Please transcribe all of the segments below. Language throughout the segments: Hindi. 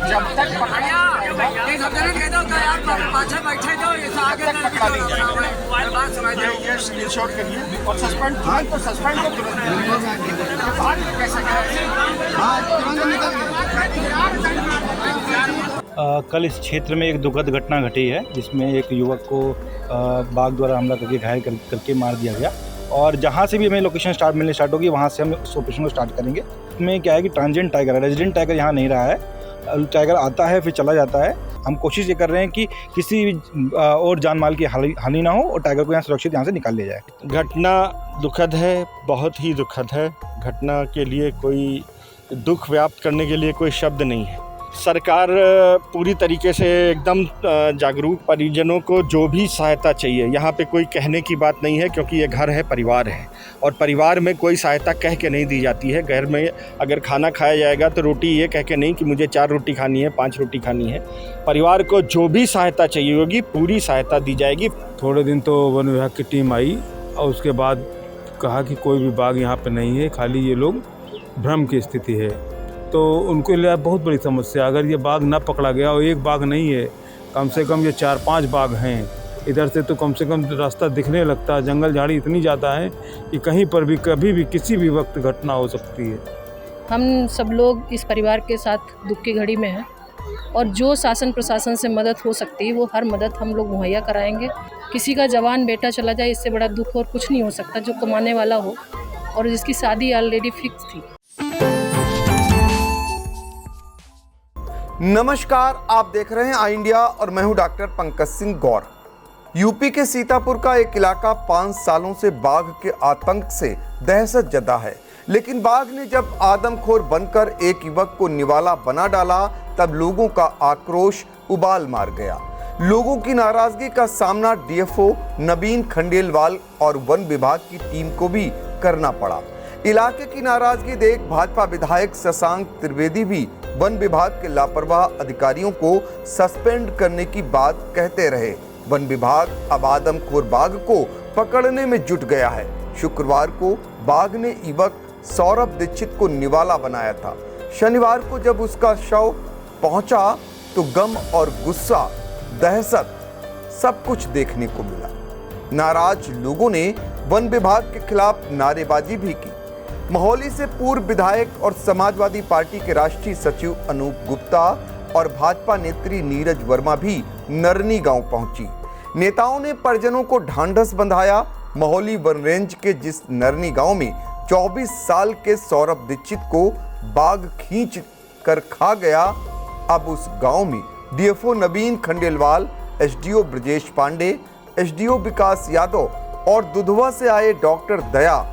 जब तक पकड़िया पाछे बैठे तो ये स्क्रीनशॉट करिए और सस्पेंड तुरंत तो सस्पेंड को तुरंत कैसे कल इस क्षेत्र में एक दुखद घटना घटी है जिसमें एक युवक को बाघ द्वारा हमला करके घायल करके मार दिया गया। और जहाँ से भी हमें लोकेशन मिलने स्टार्ट होगी वहाँ से हम उस ऑपरेशन को स्टार्ट करेंगे। इसमें क्या है कि ट्रांजिएंट टाइगर है, रेजिडेंट टाइगर यहाँ नहीं रहा है। टाइगर आता है फिर चला जाता है। हम कोशिश ये कर रहे हैं कि किसी और जान माल की हानि ना हो और टाइगर को यहाँ सुरक्षित यहाँ से निकाल लिया जाए। घटना दुखद है, बहुत ही दुखद है। घटना के लिए कोई दुख व्याप्त करने के लिए कोई शब्द नहीं है। सरकार पूरी तरीके से एकदम जागरूक, परिजनों को जो भी सहायता चाहिए, यहाँ पे कोई कहने की बात नहीं है क्योंकि ये घर है, परिवार है और परिवार में कोई सहायता कह के नहीं दी जाती है। घर में अगर खाना खाया जाएगा तो रोटी ये कह के नहीं कि मुझे 4 रोटी खानी है, 5 रोटी खानी है। परिवार को जो भी सहायता चाहिए होगी पूरी सहायता दी जाएगी। थोड़े दिन तो वन विभाग की टीम आई और उसके बाद कहा कि कोई भी बाघ यहाँ पे नहीं है, खाली ये लोग भ्रम की स्थिति है। तो उनके लिए बहुत बड़ी समस्या, अगर ये बाघ ना पकड़ा गया और एक बाघ नहीं है, कम से कम ये 4-5 बाघ हैं। इधर से तो कम से कम रास्ता दिखने लगता है, जंगल झाड़ी इतनी ज़्यादा है कि कहीं पर भी कभी भी किसी भी वक्त घटना हो सकती है। हम सब लोग इस परिवार के साथ दुख की घड़ी में हैं और जो शासन प्रशासन से मदद हो सकती है वो हर मदद हम लोग मुहैया कराएंगे। किसी का जवान बेटा चला जाए इससे बड़ा दुख और कुछ नहीं हो सकता जो कमाने वाला हो और जिसकी शादी ऑलरेडी फिक्स थी। नमस्कार, आप देख रहे हैं आई इंडिया और मैं हूं डॉक्टर पंकज सिंह गौर। यूपी के सीतापुर का एक इलाका 5 सालों से बाघ के आतंक से दहशत जदा है, लेकिन बाघ ने जब आदमखोर बनकर एक युवक को निवाला बना डाला तब लोगों का आक्रोश उबाल मार गया। लोगों की नाराजगी का सामना डीएफओ नवीन खंडेलवाल और वन विभाग की टीम को भी करना पड़ा। इलाके की नाराजगी देख भाजपा विधायक शशांक त्रिवेदी भी वन विभाग के लापरवाह अधिकारियों को सस्पेंड करने की बात कहते रहे। वन विभाग अब आदमखोर बाघ को पकड़ने में जुट गया है। शुक्रवार को बाघ ने युवक सौरभ दीक्षित को निवाला बनाया था। शनिवार को जब उसका शव पहुंचा तो गम और गुस्सा, दहशत सब कुछ देखने को मिला। नाराज लोगों ने वन विभाग के खिलाफ नारेबाजी भी की। महोली से पूर्व विधायक और समाजवादी पार्टी के राष्ट्रीय सचिव अनूप गुप्ता और भाजपा नेत्री नीरज वर्मा भी नरनी गांव पहुंची। नेताओं ने परिजनों को ढांढस बंधाया। महोली वन रेंज के जिस नरनी गांव में 24 साल के सौरभ दीक्षित को बाघ खींच कर खा गया, अब उस गांव में डीएफओ नवीन खंडेलवाल, एसडीओ ब्रजेश पांडे, एसडीओ विकास यादव और दुधवा से आए डॉक्टर दया,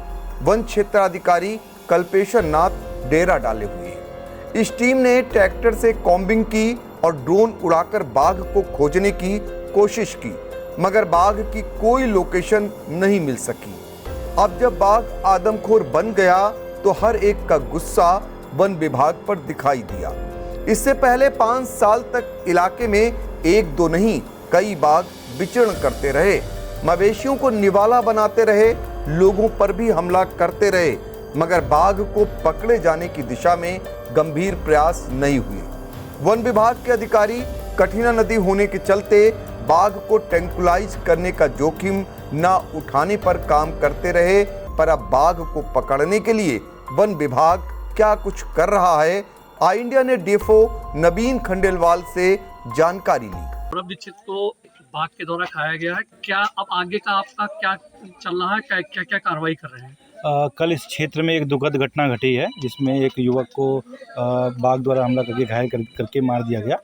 वन क्षेत्राधिकारी कल्पेश्वर नाथ डेरा डाले हुए हैं। इस टीम ने ट्रैक्टर से कॉम्बिंग की और ड्रोन उड़ाकर बाघ को खोजने की कोशिश की, मगर बाघ की कोई लोकेशन नहीं मिल सकी। अब जब बाघ आदमखोर बन गया तो हर एक का गुस्सा वन विभाग पर दिखाई दिया। इससे पहले 5 साल तक इलाके में 1-2 नहीं कई बाघ विचरण करते रहे, मवेशियों को निवाला बनाते रहे, लोगों पर भी हमला करते रहे, मगर बाघ को पकड़े जाने की दिशा में गंभीर प्रयास नहीं हुए। वन विभाग के अधिकारी कठिना नदी होने के चलते बाघ को ट्रैंकुलाइज करने का जोखिम न उठाने पर काम करते रहे, पर अब बाघ को पकड़ने के लिए वन विभाग क्या कुछ कर रहा है, आई इंडिया ने डीएफओ नवीन खंडेलवाल से जानकारी ली। सौरभ दीक्षित को बाघ के द्वारा खाया गया है, क्या अब आगे का आपका क्या चल रहा है, क्या क्या कार्रवाई कर रहे हैं? कल इस क्षेत्र में एक दुखद घटना घटी है जिसमें एक युवक को बाघ द्वारा हमला करके घायल करके मार दिया गया।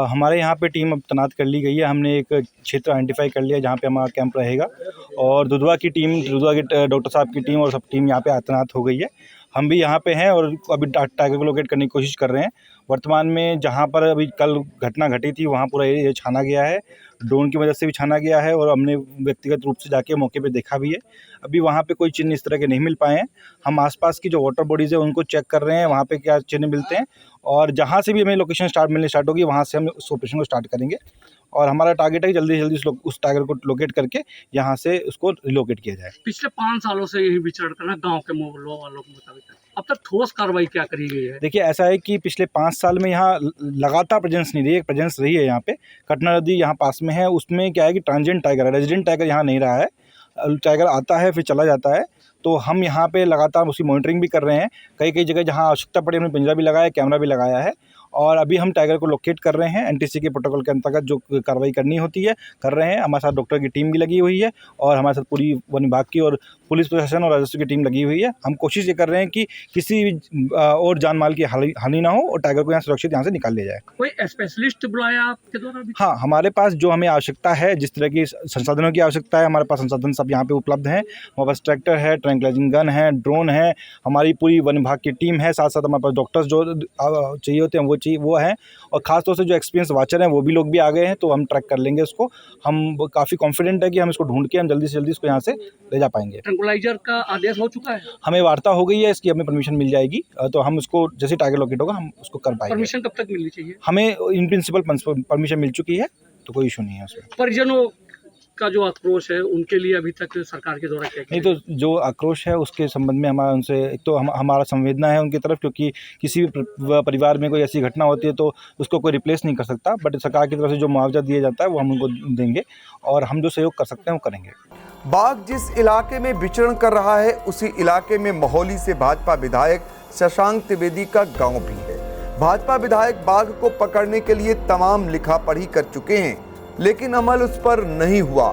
हमारे यहाँ पे टीम अब तैनात कर ली गई है। हमने एक क्षेत्र आइडेंटिफाई कर लिया जहाँ पे हमारा कैंप रहेगा और दुधवा के डॉक्टर साहब की टीम और सब टीम यहाँ पे तैनात हो गई है। हम भी यहाँ पे हैं और अभी टाइगर को लोकेट करने की कोशिश कर रहे हैं। वर्तमान में जहाँ पर अभी कल घटना घटी थी वहाँ पूरा एरिया छाना गया है, ड्रोन की मदद से भी छाना गया है और हमने व्यक्तिगत रूप से जाके मौके पे देखा भी है। अभी वहाँ पे कोई चिन्ह इस तरह के नहीं मिल पाए हैं। हम आसपास की जो वाटर बॉडीज़ है उनको चेक कर रहे हैं, वहाँ पे क्या चिन्ह मिलते हैं और जहाँ से भी हमें लोकेशन मिलने स्टार्ट होगी वहाँ से हम उस ऑपरेशन को स्टार्ट करेंगे। और हमारा टारगेट है कि जल्दी से जल्दी उस टाइगर को लोकेट करके यहाँ से उसको रिलोकेट किया जाए। पिछले 5 सालों से यही विचरण करना गांव के मोहल्लों वालों के मुताबिक, अब तक ठोस कार्रवाई क्या करी गई है? देखिए, ऐसा है कि पिछले 5 साल में यहाँ लगातार प्रेजेंस नहीं रही, एक प्रेजेंस रही है यहाँ पे। कटना नदी यहाँ पास में है, उसमें क्या है कि ट्रांजिएंट टाइगर है, रेजिडेंट टाइगर यहाँ नहीं रहा है। टाइगर आता है फिर चला जाता है, तो हम यहाँ पे लगातार उसकी मॉनिटरिंग भी कर रहे हैं। कई कई जगह जहाँ आवश्यकता पड़ी हमने पिंजरा भी लगाया है, कैमरा भी लगाया है, और अभी हम टाइगर को लोकेट कर रहे हैं। एनटीसी के प्रोटोकॉल के अंतर्गत जो कार्रवाई करनी होती है कर रहे हैं। हमारे साथ डॉक्टर की टीम भी लगी हुई है और हमारे साथ पूरी वन विभाग की और पुलिस प्रशासन और राजस्व की टीम लगी हुई है। हम कोशिश ये कर रहे हैं कि किसी भी और जान माल की हानि ना हो और टाइगर को यहाँ सुरक्षित यहाँ से निकाल लिया जाए। कोई स्पेशलिस्ट बुलाया आपके द्वारा अभी? हाँ, हमारे पास जो हमें आवश्यकता है, जिस तरह की संसाधनों की आवश्यकता है, हमारे पास संसाधन सब यहाँ पे उपलब्ध हैं। हमारे पास ट्रैक्टर है, ट्रैंक्विलाइजिंग गन है, ड्रोन है, हमारी पूरी वन विभाग की टीम है, साथ साथ हमारे पास डॉक्टर्स जो चाहिए होते हैं वो हैं, और ख़ासतौर से जो एक्सपीरियंस वाचर हैं वो भी लोग भी आ गए हैं, तो हम ट्रैक कर लेंगे उसको। हम काफ़ी कॉन्फिडेंट है कि हम इसको ढूंढ के हम जल्दी से जल्दी इसको यहाँ से ले जा पाएंगे। ट्रैंक्विलाइजर का आदेश हो चुका है? हमें वार्ता हो गई है, इसकी हमें परमिशन मिल जाएगी, तो हम उसको जैसे टाइगर लोकेट होगा हम उसको कर पाएंगे। परमिशन कब तक मिलनी चाहिए? हमें इन प्रिंसिपल परमिशन मिल चुकी है, तो कोई इशू नहीं है उसमें। परिजनों का जो आक्रोश है उनके लिए अभी तक सरकार के द्वारा क्या नहीं, तो जो आक्रोश है उसके संबंध में हमारा उनसे एक तो हमारा संवेदना है उनकी तरफ, क्योंकि किसी भी परिवार में कोई ऐसी घटना होती है तो उसको कोई रिप्लेस नहीं कर सकता, बट सरकार की तरफ से जो मुआवजा दिया जाता है वो हम उनको देंगे और हम जो सहयोग कर सकते हैं वो करेंगे। बाघ जिस इलाके में विचरण कर रहा है उसी इलाके में मोहाली से भाजपा विधायक शशांक त्रिवेदी का गांव भी है। भाजपा विधायक बाघ को पकड़ने के लिए तमाम लिखा पढ़ी कर चुके हैं, लेकिन अमल उस पर नहीं हुआ।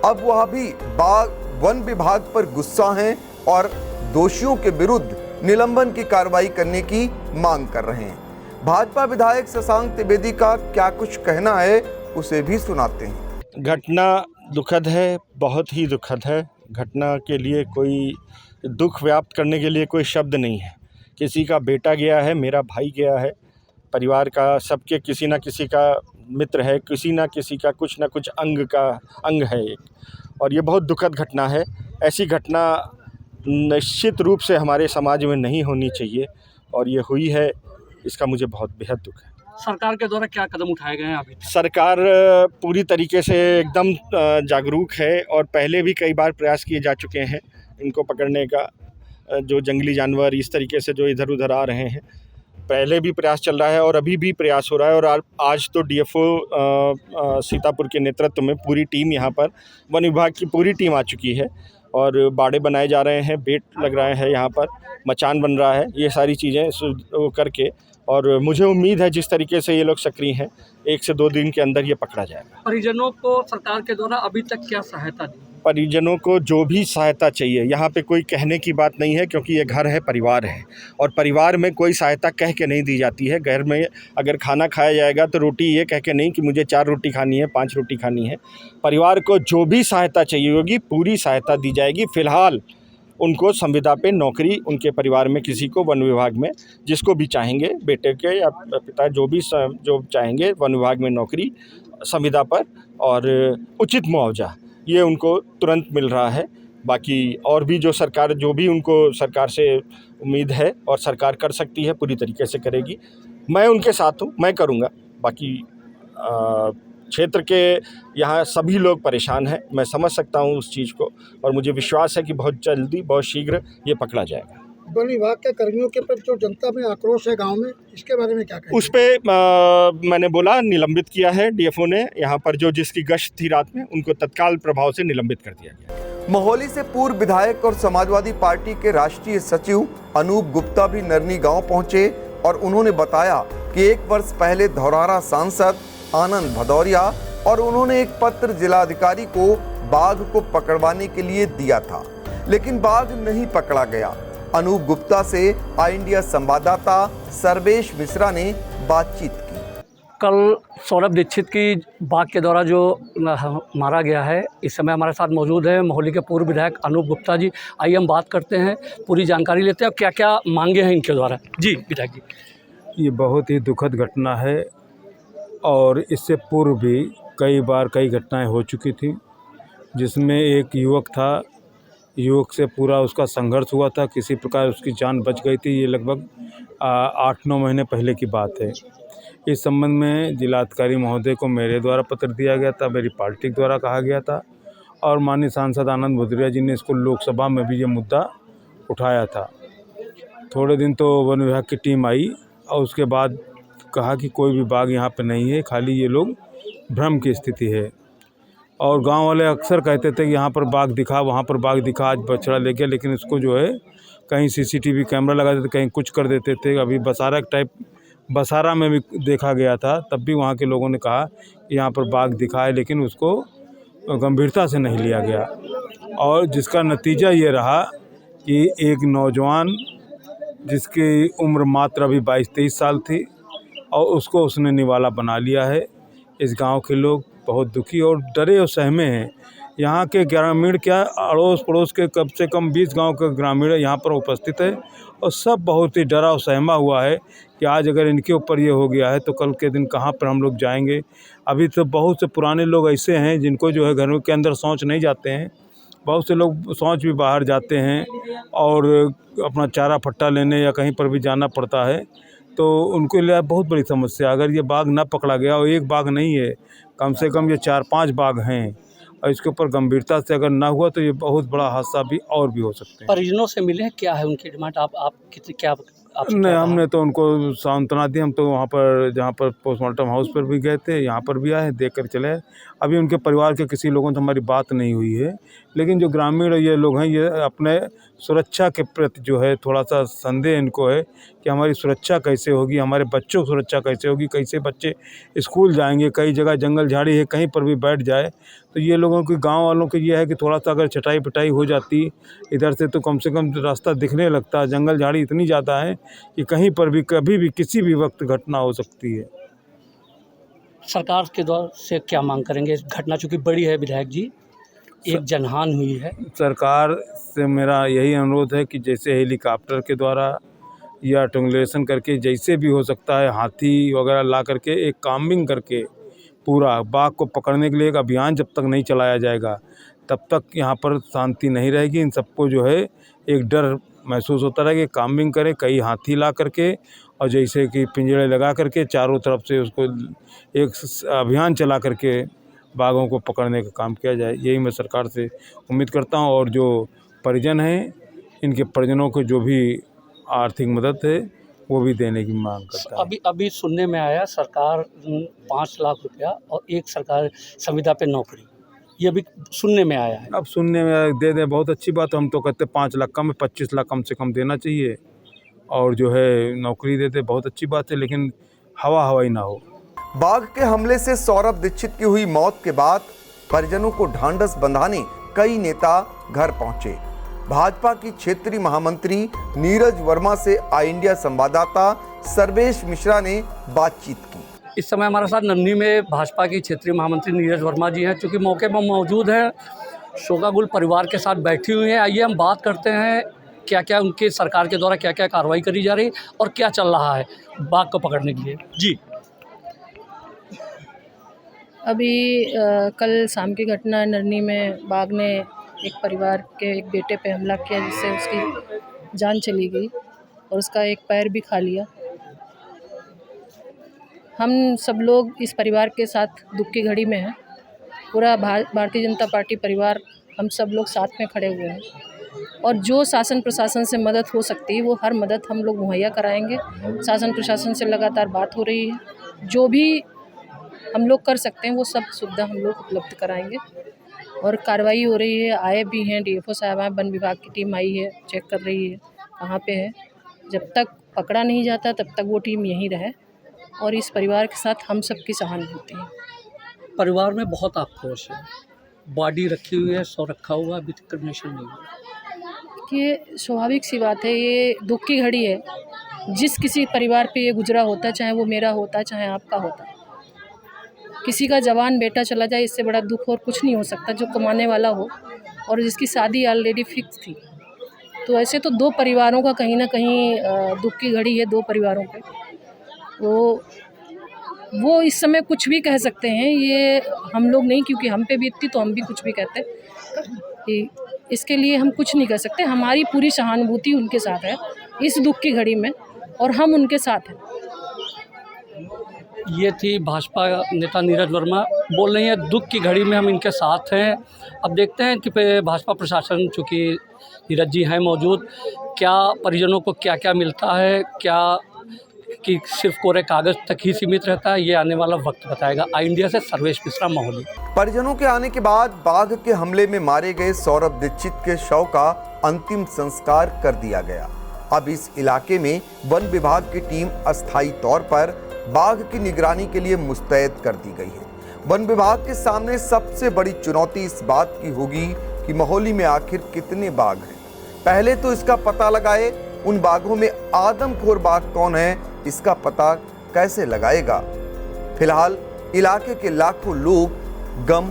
अब वह भी बाघ वन विभाग पर गुस्सा हैं और दोषियों के विरुद्ध निलंबन की कार्रवाई करने की मांग कर रहे हैं। भाजपा विधायक शशांक त्रिवेदी का क्या कुछ कहना है उसे भी सुनाते हैं। घटना दुखद है, बहुत ही दुखद है। घटना के लिए कोई दुख व्यक्त करने के लिए कोई शब्द नहीं है। किसी का बेटा गया है, मेरा भाई गया है, परिवार का सबके किसी ना किसी का मित्र है, किसी ना किसी का कुछ ना कुछ अंग है एक, और ये बहुत दुखद घटना है। ऐसी घटना निश्चित रूप से हमारे समाज में नहीं होनी चाहिए और ये हुई है, इसका मुझे बहुत बेहद दुख है। सरकार के द्वारा क्या कदम उठाए गए हैं अभी? सरकार पूरी तरीके से एकदम जागरूक है और पहले भी कई बार प्रयास किए जा चुके हैं इनको पकड़ने का। जो जंगली जानवर इस तरीके से जो इधर उधर आ रहे हैं, पहले भी प्रयास चल रहा है और अभी भी प्रयास हो रहा है। और आज तो डीएफओ सीतापुर के नेतृत्व में पूरी टीम यहाँ पर, वन विभाग की पूरी टीम आ चुकी है और बाड़े बनाए जा रहे हैं, बेट लग रहे हैं, यहाँ पर मचान बन रहा है, ये सारी चीज़ें करके। और मुझे उम्मीद है जिस तरीके से ये लोग सक्रिय हैं, 1 से 2 दिन के अंदर ये पकड़ा जाएगा। परिजनों को सरकार के द्वारा अभी तक क्या सहायता दी? परिजनों को जो भी सहायता चाहिए, यहाँ पे कोई कहने की बात नहीं है, क्योंकि ये घर है, परिवार है, और परिवार में कोई सहायता कह के नहीं दी जाती है। घर में अगर खाना खाया जाएगा तो रोटी ये कह के नहीं कि मुझे 4 रोटी खानी है, 5 रोटी खानी है। परिवार को जो भी सहायता चाहिए होगी पूरी सहायता दी जाएगी। फ़िलहाल उनको संविदा पे नौकरी, उनके परिवार में किसी को वन विभाग में जिसको भी चाहेंगे, बेटे के या पिता जो चाहेंगे, वन विभाग में नौकरी संविदा पर और उचित मुआवजा ये उनको तुरंत मिल रहा है। बाकी और भी जो सरकार, जो भी उनको सरकार से उम्मीद है और सरकार कर सकती है पूरी तरीके से करेगी। मैं उनके साथ हूँ, मैं करूँगा। बाकी क्षेत्र के यहाँ सभी लोग परेशान हैं, मैं समझ सकता हूँ उस चीज़ को, और मुझे विश्वास है कि बहुत जल्दी, बहुत शीघ्र ये पकड़ा जाएगा। वन विभाग के कर्मियों के प्रति जो जनता में आक्रोश है गांव में, इसके बारे में क्या कहेंगे? उस पे मैंने बोला निलंबित किया है डीएफओ ने। यहाँ पर जो जिसकी गश्त थी रात में, उनको तत्काल प्रभाव से निलंबित कर दिया गया। मोहाली से पूर्व विधायक और समाजवादी पार्टी के राष्ट्रीय सचिव अनूप गुप्ता भी नरनी गांव पहुंचे और उन्होंने बताया कि 1 वर्ष पहले धौरहरा सांसद आनंद भदौरिया और उन्होंने एक पत्र जिलाधिकारी को बाघ को पकड़वाने के लिए दिया था, लेकिन बाघ नहीं पकड़ा गया। अनूप गुप्ता से आई इंडिया संवाददाता सर्वेश मिश्रा ने बातचीत की। कल सौरभ दीक्षित की बाघ के द्वारा जो मारा गया है, इस समय हमारे साथ मौजूद है मोहाली के पूर्व विधायक अनूप गुप्ता जी। आइए हम बात करते हैं, पूरी जानकारी लेते हैं क्या क्या मांगे हैं इनके द्वारा। जी विधायक जी। ये बहुत ही दुखद घटना है और इससे पूर्व भी कई घटनाएं हो चुकी थी, जिसमें एक युवक था, युवक से पूरा उसका संघर्ष हुआ था, किसी प्रकार उसकी जान बच गई थी। ये लगभग 8-9 महीने पहले की बात है। इस संबंध में जिलाधिकारी महोदय को मेरे द्वारा पत्र दिया गया था, मेरी पार्टी द्वारा कहा गया था और माननीय सांसद आनंद भदौरिया जी ने इसको लोकसभा में भी ये मुद्दा उठाया था। थोड़े दिन तो वन विभाग की टीम आई और उसके बाद कहा कि कोई भी बाघ यहाँ पे नहीं है, खाली ये लोग भ्रम की स्थिति है। और गांव वाले अक्सर कहते थे कि यहाँ पर बाघ दिखा, वहाँ पर बाघ दिखा, आज बछड़ा ले गया, लेकिन इसको जो है कहीं सीसीटीवी कैमरा लगा देते, कहीं कुछ कर देते थे। अभी बसारा में भी देखा गया था, तब भी वहाँ के लोगों ने कहा कि यहाँ पर बाघ दिखा है, लेकिन उसको गंभीरता से नहीं लिया गया। और जिसका नतीजा ये रहा कि एक नौजवान जिसकी उम्र मात्र अभी 22-23 साल थी और उसको उसने निवाला बना लिया है। इस गांव के लोग बहुत दुखी और डरे और सहमे हैं। यहाँ के ग्रामीण क्या, अड़ोस पड़ोस के कम से कम 20 गांव के ग्रामीण यहाँ पर उपस्थित है और सब बहुत ही डरा और सहमा हुआ है कि आज अगर इनके ऊपर ये हो गया है तो कल के दिन कहाँ पर हम लोग जाएंगे। अभी तो बहुत से पुराने लोग ऐसे हैं जिनको जो है घरों के अंदर शौच नहीं जाते हैं, बहुत से लोग शौच भी बाहर जाते हैं और अपना चारा फट्टा लेने या कहीं पर भी जाना पड़ता है, तो उनके लिए बहुत बड़ी समस्या। अगर ये बाघ ना पकड़ा गया और एक बाघ नहीं है, कम से कम ये 4-5 बाघ हैं और इसके ऊपर गंभीरता से अगर ना हुआ तो ये बहुत बड़ा हादसा भी और भी हो सकते हैं। परिजनों से मिले हैं, क्या है उनकी डिमांड? आप कितनी क्या आपसे नहीं, क्या कहा? हमने तो उनको सांत्वना दी। हम तो वहाँ पर जहाँ पर पोस्टमार्टम हाउस पर भी गए थे, यहाँ पर भी आए, देख कर चले। अभी उनके परिवार के किसी लोगों से हमारी बात नहीं हुई है, लेकिन जो ग्रामीण ये लोग हैं ये अपने सुरक्षा के प्रति जो है थोड़ा सा संदेह इनको है कि हमारी सुरक्षा कैसे होगी, हमारे बच्चों की सुरक्षा कैसे होगी, कैसे बच्चे स्कूल जाएंगे। कई जगह जंगल झाड़ी है, कहीं पर भी बैठ जाए तो ये लोगों के गांव वालों को ये है कि थोड़ा सा अगर चटाई पिटाई हो जाती इधर से तो कम से कम रास्ता दिखने लगता। जंगल झाड़ी इतनी ज़्यादा है कि कहीं पर भी कभी भी किसी भी वक्त घटना हो सकती है। सरकार के द्वारा से क्या मांग करेंगे? इस घटना चूँकि बड़ी है विधायक जी, एक जनहानि हुई है। सरकार से मेरा यही अनुरोध है कि जैसे हेलीकॉप्टर के द्वारा या ट्रंगुलेशन करके जैसे भी हो सकता है हाथी वगैरह ला करके एक काम्बिंग करके पूरा बाघ को पकड़ने के लिए एक अभियान जब तक नहीं चलाया जाएगा तब तक यहाँ पर शांति नहीं रहेगी। इन सबको जो है एक डर महसूस होता रहेगा। काम्बिंग करें, कई हाथी ला करके और जैसे कि पिंजरे लगा करके चारों तरफ से उसको एक अभियान चला करके बाघों को पकड़ने का काम किया जाए। यही मैं सरकार से उम्मीद करता हूँ और जो परिजन हैं इनके परिजनों को जो भी आर्थिक मदद है वो भी देने की मांग करता है। अभी सुनने में आया सरकार 5 लाख रुपया और एक सरकार संविदा पे नौकरी, ये अभी सुनने में आया है। अब सुनने में दे दें बहुत अच्छी बात। हम तो कहते 5 लाख कम है, 25 लाख कम से कम देना चाहिए और जो है नौकरी दे दे बहुत अच्छी बात है, लेकिन हवाई ना हो। बाघ के हमले से सौरभ दीक्षित की हुई मौत के बाद परिजनों को ढांढस बंधाने कई नेता घर पहुंचे। भाजपा की क्षेत्रीय महामंत्री नीरज वर्मा से आई इंडिया संवाददाता सर्वेश मिश्रा ने बातचीत की। इस समय हमारे साथ नन्ही में भाजपा की क्षेत्रीय महामंत्री नीरज वर्मा जी हैं, चूँकि मौके पर मौजूद हैं, शोकाकुल परिवार के साथ बैठी हुई हैं। आइए हम बात करते हैं क्या क्या उनके सरकार के द्वारा क्या क्या कार्रवाई करी जा रही है और क्या चल रहा है बाघ को पकड़ने के लिए। जी, अभी कल शाम की घटना नरनी में बाघ ने एक परिवार के एक बेटे पे हमला किया, जिससे उसकी जान चली गई और उसका एक पैर भी खा लिया। हम सब लोग इस परिवार के साथ दुख की घड़ी में हैं। पूरा भारतीय जनता पार्टी परिवार हम सब लोग साथ में खड़े हुए हैं और जो शासन प्रशासन से मदद हो सकती है वो हर मदद हम लोग मुहैया कराएंगे। शासन प्रशासन से लगातार बात हो रही है, जो भी हम लोग कर सकते हैं वो सब सुविधा हम लोग उपलब्ध कराएंगे और कार्रवाई हो रही है। आए भी हैं, डीएफओ साहब आए, वन विभाग की टीम आई है, चेक कर रही है कहाँ पे है। जब तक पकड़ा नहीं जाता तब तक वो टीम यहीं रहे और इस परिवार के साथ हम सब की सहानुभूति है। परिवार में बहुत आक्रोश है, बॉडी रखी हुई है, सौ रखा हुआ, अभी तक क्रिमिनेशन नहीं हुआ। ये स्वाभाविक सी बात है, ये दुख की घड़ी है। जिस किसी परिवार पे ये गुजरा होता, चाहे वो मेरा होता चाहे आपका होता, किसी का जवान बेटा चला जाए इससे बड़ा दुख और कुछ नहीं हो सकता, जो कमाने वाला हो और जिसकी शादी ऑलरेडी फिक्स थी। तो ऐसे तो दो परिवारों का कहीं ना कहीं दुख की घड़ी है, दो परिवारों पे। वो इस समय कुछ भी कह सकते हैं, ये हम लोग नहीं, क्योंकि हम पे बीतती तो हम भी कुछ भी कहते कि इसके लिए हम कुछ नहीं कर सकते। हमारी पूरी सहानुभूति उनके साथ है इस दुख की घड़ी में और हम उनके साथ हैं। ये थी भाजपा नेता नीरज वर्मा, बोल रही हैं दुख की घड़ी में हम इनके साथ हैं। अब देखते हैं कि भाजपा प्रशासन, चूँकि नीरज जी हैं मौजूद, क्या परिजनों को क्या क्या मिलता है, क्या कि सिर्फ कोरे कागज़ तक ही सीमित रहता है, ये आने वाला वक्त बताएगा। आई इंडिया से सर्वेश मिश्रा, मोहाली। परिजनों के आने के बाद बाघ के हमले में मारे गए सौरभ दीक्षित के शव का अंतिम संस्कार कर दिया गया। अब इस इलाके में वन विभाग की टीम अस्थायी तौर पर बाघ की निगरानी के लिए मुस्तैद कर दी गई है। वन विभाग के सामने सबसे बड़ी चुनौती इस बात की होगी कि मोहाली में आखिर कितने बाघ हैं। पहले तो इसका पता लगाए, उन बाघों में आदमखोर बाघ कौन है, इसका पता कैसे लगाएगा। फिलहाल इलाके के लाखों लोग गम,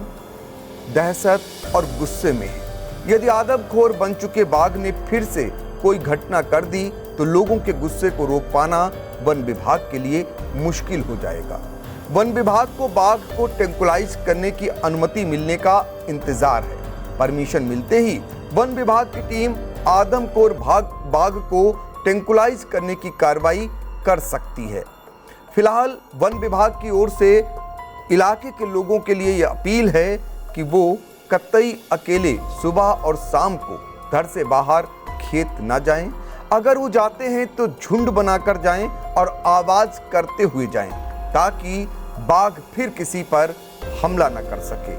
दहशत और गुस्से में हैं। यदि आदमखोर बन चुके बाघ ने फिर से कोई घटना कर दी तो लोगों के गुस्से को रोक पाना वन विभाग के लिए मुश्किल हो जाएगा। वन विभाग को बाघ को ट्रैंकुलाइज करने की अनुमति मिलने का इंतजार है। परमिशन मिलते ही वन विभाग की टीम आदमखोर बाघ को ट्रैंकुलाइज करने की कार्रवाई कर सकती है। फिलहाल वन विभाग की ओर से इलाके के लोगों के लिए यह अपील है कि वो कतई अकेले सुबह और शाम को घर से बाहर खेत न जाएं। अगर वो जाते हैं तो झुंड बनाकर जाएं और आवाज करते हुए जाएं, ताकि बाघ फिर किसी पर हमला न कर सके।